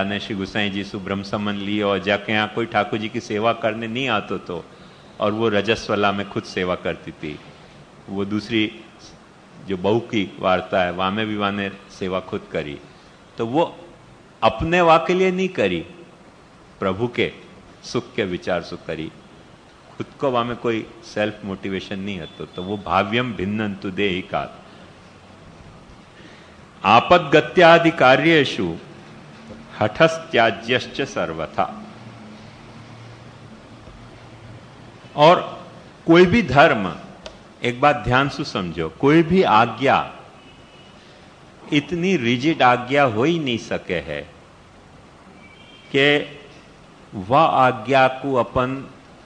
ने श्री गुसाई जी सु ब्रह्म समन लिए और जाके यहाँ कोई ठाकुर जी की सेवा करने नहीं आते तो, और वो रजस्वला में खुद सेवा करती थी। वो दूसरी जो बहू की वार्ता है वहां में भी वाने सेवा खुद करी, तो वो अपने वा के लिए नहीं करी, प्रभु के सुख के विचार से करी, खुद को वहां में कोई सेल्फ मोटिवेशन नहीं है। तो वो भाव्यम भिन्नंतु देहि काल आपदगत्यादि कार्येषु हठस्त्याज्यश्च सर्वथा। और कोई भी धर्म, एक बात ध्यान से समझो, कोई भी आज्ञा इतनी रिजिड आज्ञा हो ही नहीं सके है कि वह आज्ञा को अपन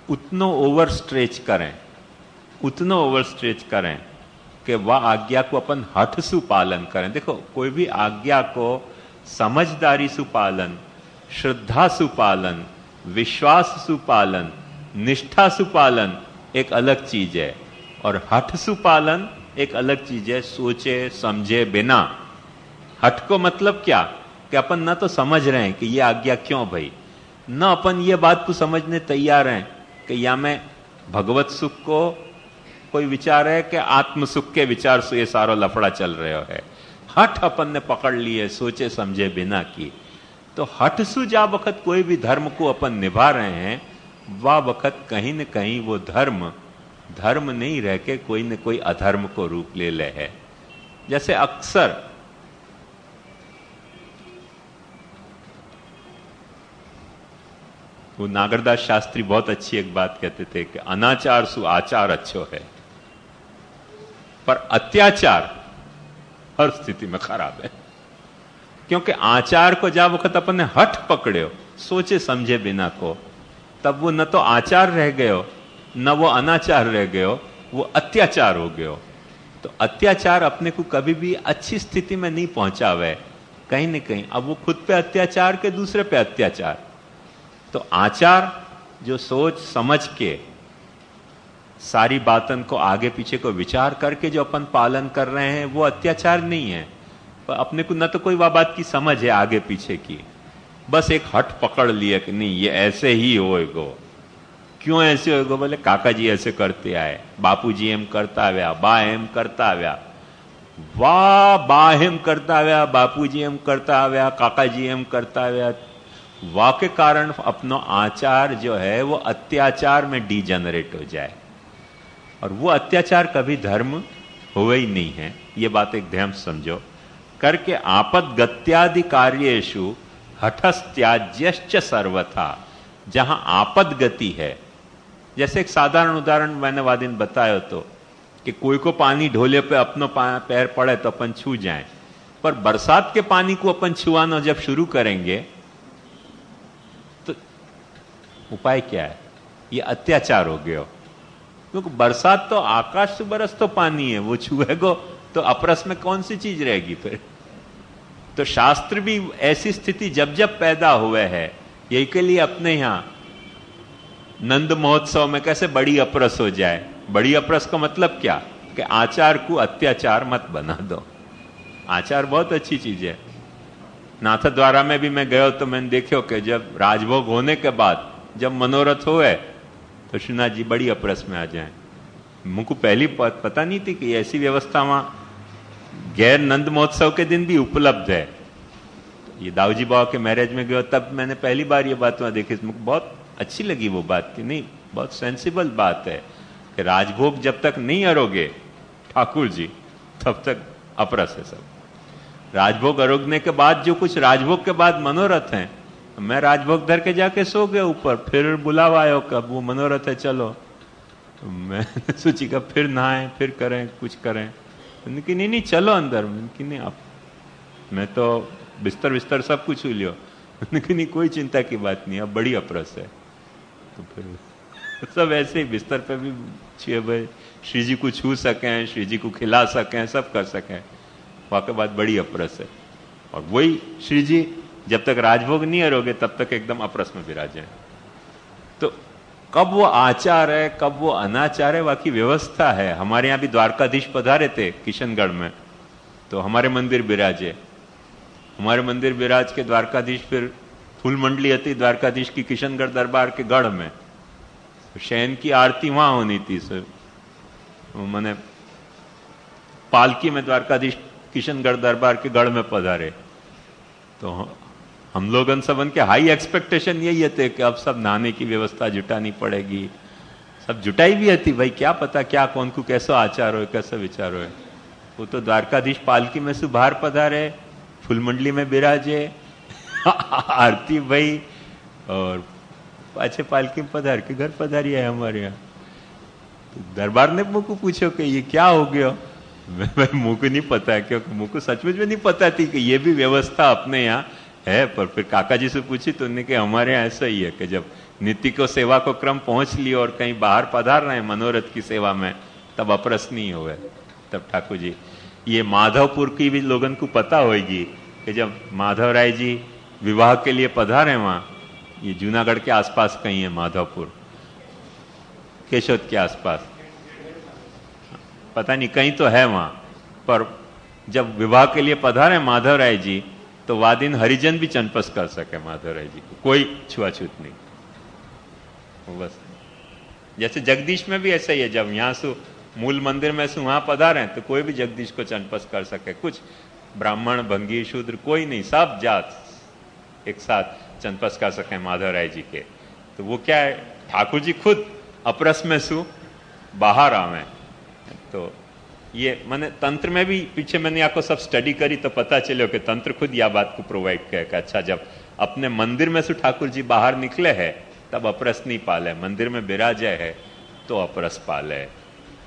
उतना ओवर स्ट्रेच करें, उतना ओवर स्ट्रेच करें कि वह आज्ञा को अपन हठ सु पालन करें। देखो, कोई भी आज्ञा को समझदारी सु पालन, श्रद्धा सु पालन, विश्वास सु पालन, निष्ठा सु पालन एक अलग चीज है, और हठ सु पालन एक अलग चीज है, सोचे समझे बिना। हठ को मतलब क्या कि अपन न तो समझ रहे हैं कि ये आज्ञा क्यों भाई, न अपन ये बात को समझने तैयार हैं कि या में भगवत सुख को कोई विचार है कि आत्म सुख के विचार से ये सारा लफड़ा चल रहा है। हठ अपन ने पकड़ लिए सोचे समझे बिना की। तो हठ सु जा वक्त कोई भी धर्म को अपन निभा रहे हैं, वह वक्त कहीं न कहीं वो धर्म नहीं रह के कोई न कोई अधर्म को रूप ले ले है। जैसे अक्सर वो नागरदास शास्त्री बहुत अच्छी एक बात कहते थे कि अनाचार सु आचार अच्छो है, पर अत्याचार हर स्थिति में खराब है। क्योंकि आचार को जा वक्त अपन ने हठ पकड़े सोचे समझे बिना को, तब वो न तो आचार रह गयो, न वो अनाचार रह गयो, वो अत्याचार हो गयो। तो अत्याचार अपने को कभी भी अच्छी स्थिति में नहीं पहुंचावे, कहीं न कहीं अब वो खुद पे अत्याचार के दूसरे पे अत्याचार। तो आचार जो सोच समझ के सारी बातन को आगे पीछे को विचार करके जो अपन पालन कर रहे हैं वो अत्याचार नहीं है। पर अपने को न तो कोई वह बात की समझ है आगे पीछे की, बस एक हट पकड़ लिया कि नहीं ये ऐसे ही होएगो। क्यों ऐसे होएगो? बोले काका जी ऐसे करते आए, बापू जी एम करता आया, बा एम करता आया, वाह बा एम करता आया, बापू जी एम करता आया, काका जी एम करता आया। वाह के कारण अपना आचार जो है वो अत्याचार में डीजेनरेट हो जाए, और वो अत्याचार कभी धर्म हुए ही नहीं है। ये बात एक ध्यान समझो करके। आपद गत्यादि कार्येषु हठस्त्याज्यश्च सर्वथा। जहां आपद गति है, जैसे एक साधारण उदाहरण मैंने वाह दिन बताया तो कि कोई को पानी ढोले पे अपनो पैर पड़े तो अपन छू जाए, पर बरसात के पानी को अपन छुआना जब शुरू करेंगे तो उपाय क्या है? ये अत्याचार हो गया। क्योंकि बरसात तो आकाश से बरस तो पानी है, वो छुएगो तो अपरस में कौन सी चीज रहेगी फिर? तो शास्त्र भी ऐसी स्थिति जब जब पैदा हुए है, यही के लिए अपने यहां नंद महोत्सव में कैसे बड़ी अपरस हो जाए। बड़ी अपरस का मतलब क्या कि आचार को अत्याचार मत बना दो। आचार बहुत अच्छी चीज है। नाथ द्वारा में भी मैं गया तो मैंने देखो कि जब राजभोग होने के बाद जब मनोरथ हुए तो श्रीनाथ जी बड़ी अपरस में आ जाए। मुझको पहली पता नहीं थी कि ऐसी व्यवस्था वहां गैर नंद महोत्सव के दिन भी उपलब्ध है। ये दाऊजी बाबा के मैरिज में गया तब मैंने पहली बार ये बात वहां देखी। मुझको बहुत अच्छी लगी वो बात कि नहीं, बहुत सेंसिबल बात है कि राजभोग जब तक नहीं अरोगे ठाकुर जी तब तक अपरस है सब। राजभोग अरोगने के बाद जो कुछ राजभोग के बाद मनोरथ हैं, मैं राजभोग धर के जाके सो गया ऊपर, फिर बुलावा आयो कब वो मनोरथ है चलो। तो मैं सोची कब फिर नहाए फिर करें कुछ करें, कि नहीं चलो अंदर। कि नहीं आप, मैं तो बिस्तर सब कुछ छू लियो। नहीं कोई चिंता की बात नहीं, अब बड़ी अपरस है। तो फिर सब ऐसे ही बिस्तर पे भी छुए भाई, श्री जी को छू सकें, श्री जी को खिला सकें, सब कर सकें। वहां के बाद बड़ी अपरस है। और वही श्री जी जब तक राजभोग नहीं अरोगे तब तक एकदम अपरस में विराजे। तो कब वो आचार है कब वो अनाचार है, बाकी व्यवस्था है। हमारे यहां भी द्वारकाधीश पधारे थे किशनगढ़ में, तो हमारे मंदिर विराजे। हमारे मंदिर विराज के द्वारकाधीश, फिर फूल मंडली थी द्वारकाधीश की किशनगढ़ दरबार के गढ़ में, शयन की आरती वहां होनी थी। मैंने पालकी में द्वारकाधीश किशनगढ़ दरबार के गढ़ में पधारे, तो हम लोगन सबन के हाई एक्सपेक्टेशन यही थे कि अब सब नहाने की व्यवस्था जुटानी पड़ेगी। सब जुटाई भी थी, भाई क्या पता क्या कौन को कैसा आचार हो, कैसा विचार हो। वो तो द्वारकाधीश पालकी में से बाहर पधारे, फूल मंडली में बिराजे, आरती भाई, और पाछे पालकी में पधार के घर पधारी है हमारे यहाँ। तो दरबार ने मुझको पूछो कि ये क्या हो गया। मुझको नहीं पता है, क्योंकि मुझको सचमुच में नहीं पता थी कि ये भी व्यवस्था अपने यहाँ है। पर फिर काका जी से पूछी तो उन्होंने कहा हमारे यहाँ ऐसा ही है कि जब नीति को सेवा को क्रम पहुंच लियो और कहीं बाहर पधार रहे हैं मनोरथ की सेवा में, तब अपरस नहीं हुए। तब ठाकुर जी, ये माधवपुर की भी लोगन को पता होगी कि जब माधव राय जी विवाह के लिए पधारे वहां, ये जूनागढ़ के आसपास कहीं है माधवपुर, केशोद के आसपास, पता नहीं कहीं तो है वहां। पर जब विवाह के लिए पधारे माधव राय जी, तो वादिन हरिजन भी चनपस कर सके माधव राय जी को, कोई छुआछूत नहीं। बस जैसे जगदीश में भी ऐसा ही है, जब यहां से मूल मंदिर में से वहां पधारे तो कोई भी जगदीश को चनपस कर सके, कुछ ब्राह्मण भंगी शूद्र कोई नहीं, सब जात एक साथ चनपस कर सके माधव राय जी के। तो वो क्या है, ठाकुर जी खुद अपरस में सु बाहर आवे। तो ये मैंने तंत्र में भी पीछे मैंने आपको सब स्टडी करी तो पता चलो कि तंत्र खुद यह बात को प्रोवाइड करे कि अच्छा जब अपने मंदिर में से ठाकुर जी बाहर निकले हैं तब अपरस नहीं पाले, मंदिर में बिराजे है तो अपरस पाले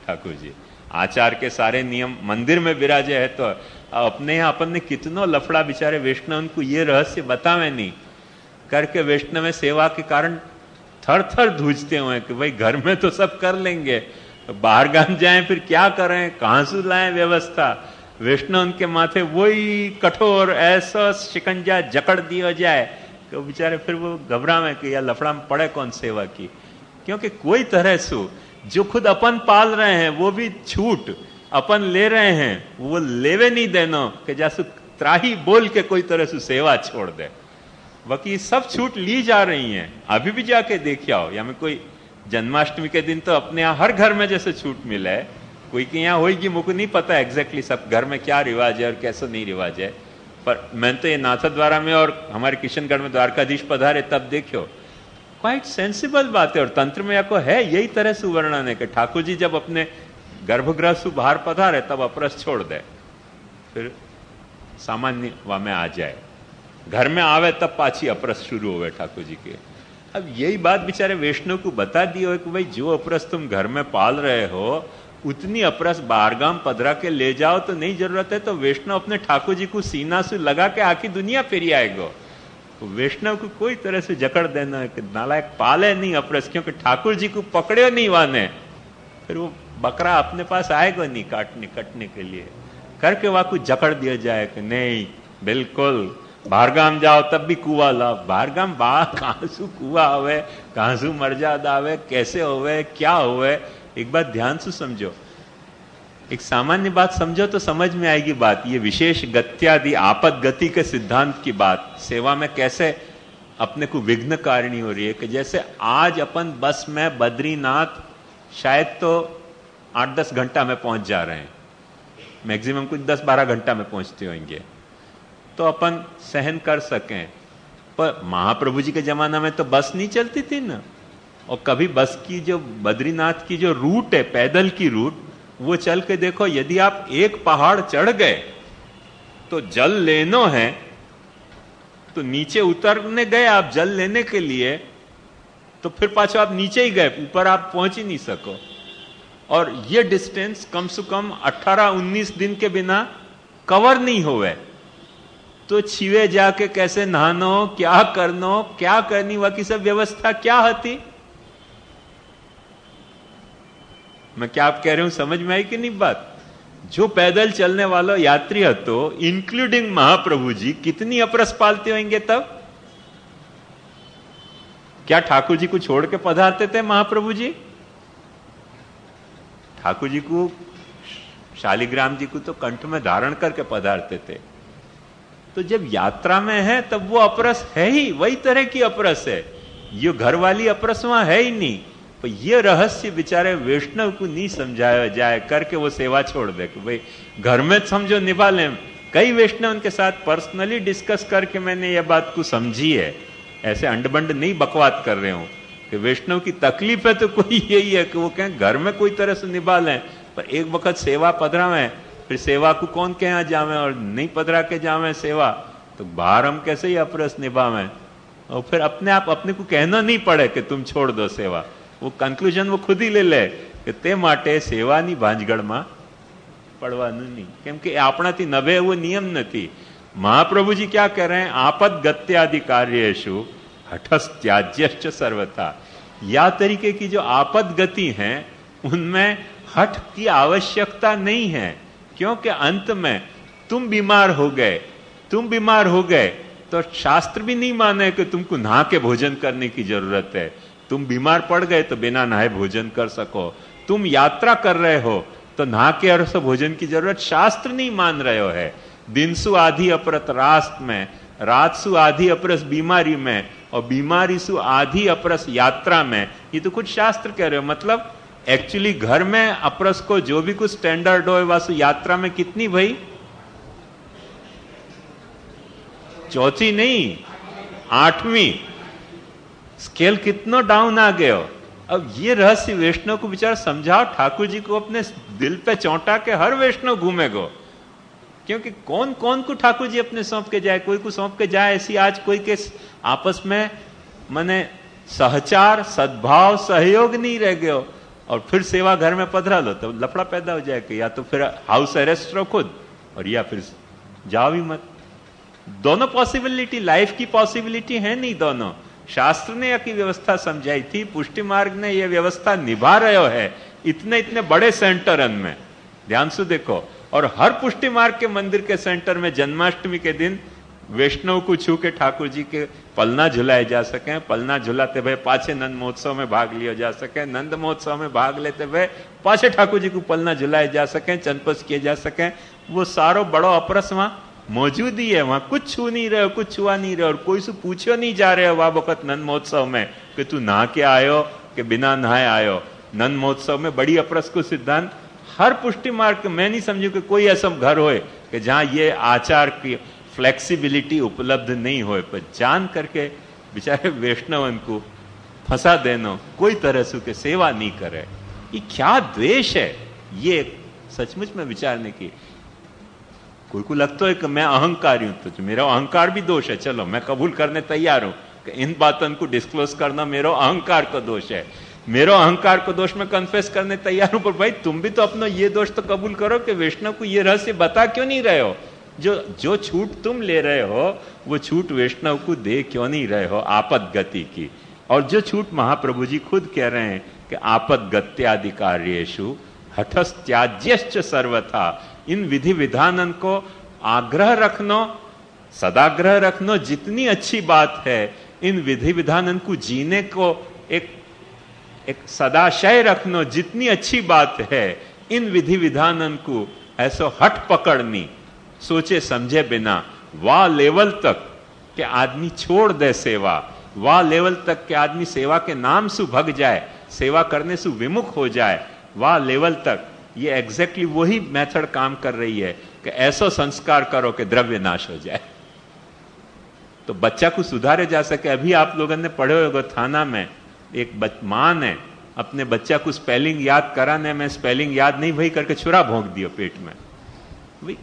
ठाकुर जी। आचार के सारे नियम मंदिर में बिराजे है तो अपने यहाँ अपन ने कितनो लफड़ा बेचारे वैष्णव उनको ये रहस्य बतावे नहीं करके वैष्णव में सेवा के कारण थर थर धूजते हुए कि भाई घर में तो सब कर लेंगे, बाहर गांव जाएं फिर क्या करें, कहां से लाएं व्यवस्था। वैष्णव उनके माथे वही कठोर ऐसा शिकंजा जकड़ दिया जाए कि बेचारे फिर वो घबरावे कि या लफड़ा में पड़े कौन सेवा की। क्योंकि कोई तरह से जो खुद अपन पाल रहे हैं वो भी छूट अपन ले रहे हैं, वो लेवे नहीं देना कि जैसे त्राही बोल के कोई तरह से सेवा छोड़ दे। बाकी सब छूट ली जा रही हैं, अभी भी जाके देख आओ। या में कोई जन्माष्टमी के दिन तो अपने यहाँ हर घर में जैसे छूट मिला है, कोई के यहाँ होगी मुझको नहीं पता एग्जैक्टली सब घर में क्या रिवाज है और कैसा नहीं रिवाज है। पर मैं तो ये नाथद्वारा में और हमारे किशनगढ़ में द्वारकाधीश पधारे तब देखो क्वाइट सेंसिबल बात है। और तंत्र में आपको है यही तरह से वर्णन है कि ठाकुर जी जब अपने गर्भगृह से बाहर पधारे तब अपरस छोड़ दे, फिर सामान्य वा में आ जाए, घर में आवे तब पाछी अपरस शुरू हुए ठाकुर जी के। अब यही बात बेचारे वैष्णव को बता दी हो कि भाई जो अपरस तुम घर में पाल रहे हो उतनी अपरस बाहरगाम पधरा के ले जाओ तो नहीं जरूरत है। तो वैष्णव अपने ठाकुर जी को सीना से लगा के आखी दुनिया फेरी आएगा। तो वैष्णव को कोई तरह से जकड़ देना है कि नालायक पाले नहीं अपरस, क्योंकि ठाकुर जी को पकड़े नहीं वाने, फिर वो बकरा अपने पास आएगा नहीं काटने कटने के लिए, करके वहां को जकड़ दिया जाए कि नहीं बिल्कुल बाहरगाम जाओ तब भी कुआ लाओ। बाहरगाम कहां से कुआ होवे, कहां से मर्यादा आवे, कैसे होवे, क्या होवे, एक बात ध्यान से समझो। एक सामान्य बात समझो तो समझ में आएगी बात। ये विशेष गत्यादि आपद गति के सिद्धांत की बात सेवा में कैसे अपने को विघ्न कारिणी हो रही है कि जैसे आज अपन बस में बद्रीनाथ शायद तो 8-10 घंटा में पहुंच जा रहे हैं, मैक्सिमम कुछ 10-12 घंटा में पहुंचते होंगे, तो अपन सहन कर सकें। पर महाप्रभु जी के जमाना में तो बस नहीं चलती थी ना, और कभी बस की जो बद्रीनाथ की जो रूट है पैदल की रूट, वो चल के देखो, यदि आप एक पहाड़ चढ़ गए तो जल लेनो है तो नीचे उतरने गए आप जल लेने के लिए, तो फिर पाछो आप नीचे ही गए, ऊपर आप पहुंच ही नहीं सको। और ये डिस्टेंस कम से कम 18-19 दिन के बिना कवर नहीं होवे, तो छिवे जाके कैसे नहानो, क्या करनो, क्या करनी, वह की सब व्यवस्था क्या होती। मैं क्या आप कह रहे हूं समझ में आई कि नहीं बात। जो पैदल चलने वाला यात्री है तो इंक्लूडिंग महाप्रभु जी कितनी अपरस पालते होंगे तब। क्या ठाकुर जी को छोड़ के पधारते थे महाप्रभु जी? ठाकुर जी को शालिग्राम जी को तो कंठ में धारण करके पधारते थे। तो जब यात्रा में है तब वो अपरस है ही, वही तरह की अपरस है, ये घर वाली अपरस वहां है ही नहीं। तो ये रहस्य बेचारे वैष्णव को नहीं समझाया जाए करके वो सेवा छोड़ दे कि भाई घर में समझो निभा लें। कई वैष्णव उनके साथ पर्सनली डिस्कस करके मैंने ये बात को समझी है, ऐसे अंडबंड नहीं बकवाद कर रहे हूं कि वैष्णव की तकलीफ है तो कोई यही है कि वो कहें घर में कोई तरह से निभा लें, पर एक वक्त सेवा पधरावे, फिर सेवा को कौन के यहाँ जावे और नहीं पधरा के जावे सेवा, तो बाहर हम कैसे ही अपरस निभावे, और फिर अपने आप अपने को कहना नहीं पड़े कि तुम छोड़ दो सेवा, वो कंक्लूजन वो खुद ही ले ले कि તે માટે સેવાની ભાંજગળમાં પડવાનું नहीं, क्योंकि આપણાથી નભે वो नियम नहीं। महाप्रभु जी क्या कह रहे हैं, आपद गत्यादि कार्येषु हठस्त्याज्यश्च सर्वथा। या तरीके की जो आपद गति हैं उनमें हठ की आवश्यकता नहीं है, क्योंकि अंत में तुम बीमार हो गए तो शास्त्र भी नहीं माने कि तुमको नहा के भोजन करने की जरूरत है। तुम बीमार पड़ गए तो बिना नहाए भोजन कर सको, तुम यात्रा कर रहे हो तो नहा के और भोजन की जरूरत शास्त्र नहीं मान रहे हो है। दिनसु आधी अपरत रास्त में, रातसु आधी अपरस बीमारी में, और बीमारी सु आधी अपरस यात्रा में, ये तो कुछ शास्त्र कह रहे हो। मतलब एक्चुअली घर में अपरस को जो भी कुछ स्टैंडर्ड हो वासु यात्रा में कितनी भाई, चौथी नहीं 8वीं स्केल कितना डाउन आ गए हो। अब ये रहस्य वैष्णव को बेचारा समझाओ, ठाकुर जी को अपने दिल पे चौंटा के हर वैष्णव घूमेगो, क्योंकि कौन कौन को ठाकुर जी अपने सौंप के जाए, कोई को सौंप के जाए ऐसी आज कोई के आपस में माने सहचार सद्भाव सहयोग नहीं रह गयो, और फिर सेवा घर में पधरा लो तो लफड़ा पैदा हो जाए कि या तो फिर हाउस अरेस्ट रहो खुद, और या फिर जाओ ही मत। दोनों पॉसिबिलिटी लाइफ की पॉसिबिलिटी है नहीं दोनों। शास्त्र ने की व्यवस्था समझाई थी, पुष्टि मार्ग ने यह व्यवस्था निभा रहे है इतने इतने बड़े सेंटरन में, ध्यान से देखो। और हर पुष्टि मार्ग के मंदिर के सेंटर में जन्माष्टमी के दिन वैष्णव को छू के ठाकुर जी के पलना झुलाए जा सके, पलना झुलाते हुए पाछे नंद महोत्सव में भाग लिया जा सके, नंद महोत्सव में भाग लेते हुए पाछे ठाकुर जी को पलना झुलाए जा सके, चंदपस किए जा सके। वो सारो बड़ो अपरस वहां मौजूद ही है, वहां कुछ छू नहीं रहे हो, कुछ छुआ नहीं रहे, और कोई से पूछो नहीं जा रहे हो वह वक्त नंद महोत्सव में कि तू नहा के आयो कि बिना नहाए आयो। नंद महोत्सव में बड़ी अपरस को सिद्धांत हर पुष्टि मार्ग, मैं नहीं समझू कि कोई ऐसा घर होए कि जहां ये आचार की फ्लेक्सिबिलिटी उपलब्ध नहीं होए, पर जान करके बेचारे वैष्णवन को फंसा देनो, कोई तरह से के सेवा नहीं करे, ये क्या द्वेष है, ये सचमुच में विचारने की। कोई को लगता है कि मैं अहंकारी हूं, तो मेरा अहंकार भी दोष है, चलो मैं कबूल करने तैयार हूं कि इन बातों को डिस्क्लोज करना मेरा अहंकार का दोष है, मेरा अहंकार को दोष में कन्फेस करने तैयार हूं। पर भाई तुम भी तो अपना ये दोष तो कबूल करो कि वैष्णव को ये रहस्य बता क्यों नहीं रहे हो, जो छूट तुम ले रहे हो वो छूट वैष्णव को दे क्यों नहीं रहे हो आपद गति की। और जो छूट महाप्रभु जी खुद कह रहे हैं कि आपद गत्यादि कार्येषु हठस्त्याज्यश्च सर्वथा, इन विधि विधानन को आग्रह रखनो, सदाग्रह रखनो, जितनी अच्छी बात है इन विधि विधानन को जीने को एक सदाशय रखनो, जितनी अच्छी बात है इन विधि विधानन को ऐसो हट पकड़नी सोचे समझे बिना, वाह लेवल तक के आदमी छोड़ दे सेवा, वाह लेवल तक के आदमी सेवा के नाम से भग जाए, सेवा करने से विमुख हो जाए, वाह लेवल तक ये एग्जैक्टली वही मेथड काम कर रही है कि ऐसा संस्कार करो कि द्रव्य नाश हो जाए तो बच्चा को सुधारे जा सके। अभी आप लोगों ने पढ़े होगा थाना में एक मां ने अपने बच्चा को स्पेलिंग याद कराने में स्पेलिंग याद नहीं भई करके छुरा भोंक दिया पेट में। भाई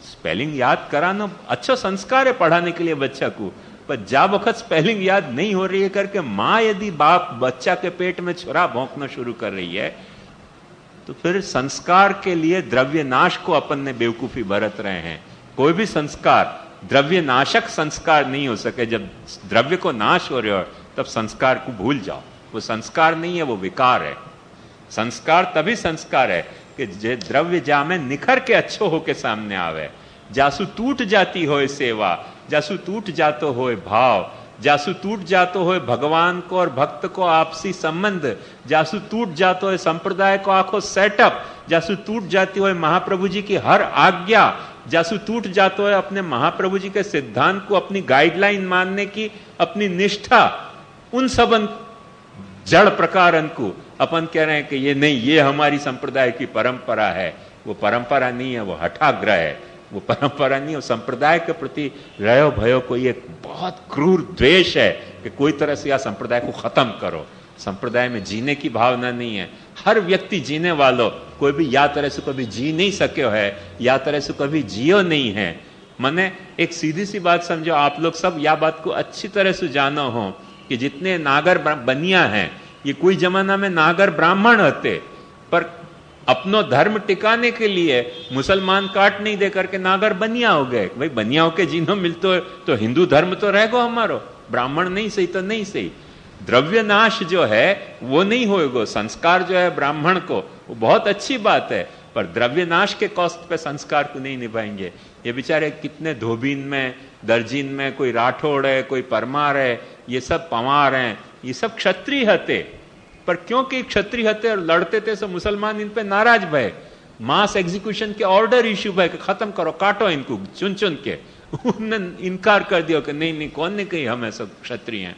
स्पेलिंग याद कराना अच्छा संस्कार है पढ़ाने के लिए बच्चा को, पर जा वक्त स्पेलिंग याद नहीं हो रही है करके मां यदि बाप बच्चा के पेट में छुरा भोंकना शुरू कर रही है तो फिर संस्कार के लिए द्रव्य नाश को अपन ने बेवकूफी बरत रहे हैं। कोई भी संस्कार द्रव्य नाशक संस्कार नहीं हो सके। जब द्रव्य को नाश हो रहे हो तब संस्कार को भूल जाओ, वो संस्कार नहीं है, वो विकार है। संस्कार तभी संस्कार है कि जे द्रव्य जा में निखर के अच्छो होके सामने आवे, जासु टूट जाती हो सेवा, जासु टूट जातो हो भाव, जासु टूट जातो हो भगवान को और भक्त को आपसी संबंध, जासु टूट जातो हो संप्रदाय को आखो सेटअप, जासु टूट जाती हो महाप्रभु जी की हर आज्ञा जासू टूट जाते है अपने महाप्रभु जी के सिद्धांत को, अपनी गाइडलाइन मानने की अपनी निष्ठा, उन सब जड़ प्रकारन को अपन कह रहे हैं कि ये नहीं, ये हमारी संप्रदाय की परंपरा है। वो परंपरा नहीं है, वो हठाग्रह है। वो परंपरा नहीं, वो संप्रदाय के प्रति रयो भयो कोई एक बहुत क्रूर द्वेष है कि कोई तरह से यह संप्रदाय को खत्म करो। संप्रदाय में जीने की भावना नहीं है। हर व्यक्ति जीने वालों, कोई भी या तरह से कभी जी नहीं सके है, या तरह से कभी जियो नहीं है। मैंने एक सीधी सी बात समझो, आप लोग सब या बात को अच्छी तरह से जानो हो कि जितने नागर बनिया हैं, ये कोई जमाना में नागर ब्राह्मण होते, पर अपनो धर्म टिकाने के लिए मुसलमान काट नहीं दे करके नागर बनिया हो गए। भाई बनिया होके जीनो मिलतो तो हिंदू धर्म तो रहेगो हमारो, ब्राह्मण नहीं सही तो नहीं सही। द्रव्य नाश जो है वो नहीं होएगो। संस्कार जो है ब्राह्मण को, वो बहुत अच्छी बात है, पर द्रव्य नाश के कॉस्ट पे संस्कार को नहीं निभाएंगे। ये बेचारे कितने धोबीन में, दर्जीन में, कोई राठौड़ है, कोई परमार है, ये सब पवार हैं, ये सब क्षत्रिय हते, पर क्योंकि क्षत्रिय हते और लड़ते थे सो मुसलमान इन पे नाराज भय। मास एग्जीक्यूशन के ऑर्डर इश्यू भय कि खत्म करो, काटो इनको चुन चुन के। उन्होंने इनकार कर दिया कि नहीं नहीं, कौन ने कही हम ऐसा क्षत्रिय हैं।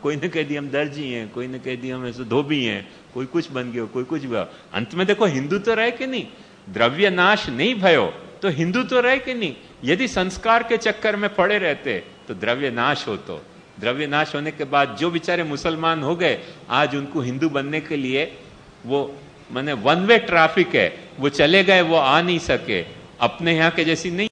कोई ने कह दिया हम दर्जी हैं, कोई ने कह दिया हम ऐसे धोबी हैं, कोई कुछ बन गया, कोई कुछ हुआ। अंत में देखो हिंदू तो रहे कि नहीं, द्रव्य नाश नहीं भयो तो हिंदू तो रहे कि नहीं। यदि संस्कार के चक्कर में पड़े रहते तो द्रव्य नाश हो। तो द्रव्य नाश होने के बाद जो बेचारे मुसलमान हो गए, आज उनको हिंदू बनने के लिए वो माने वन वे ट्रैफिक है, वो चले गए, वो आ नहीं सके, अपने यहाँ के जैसी नहीं।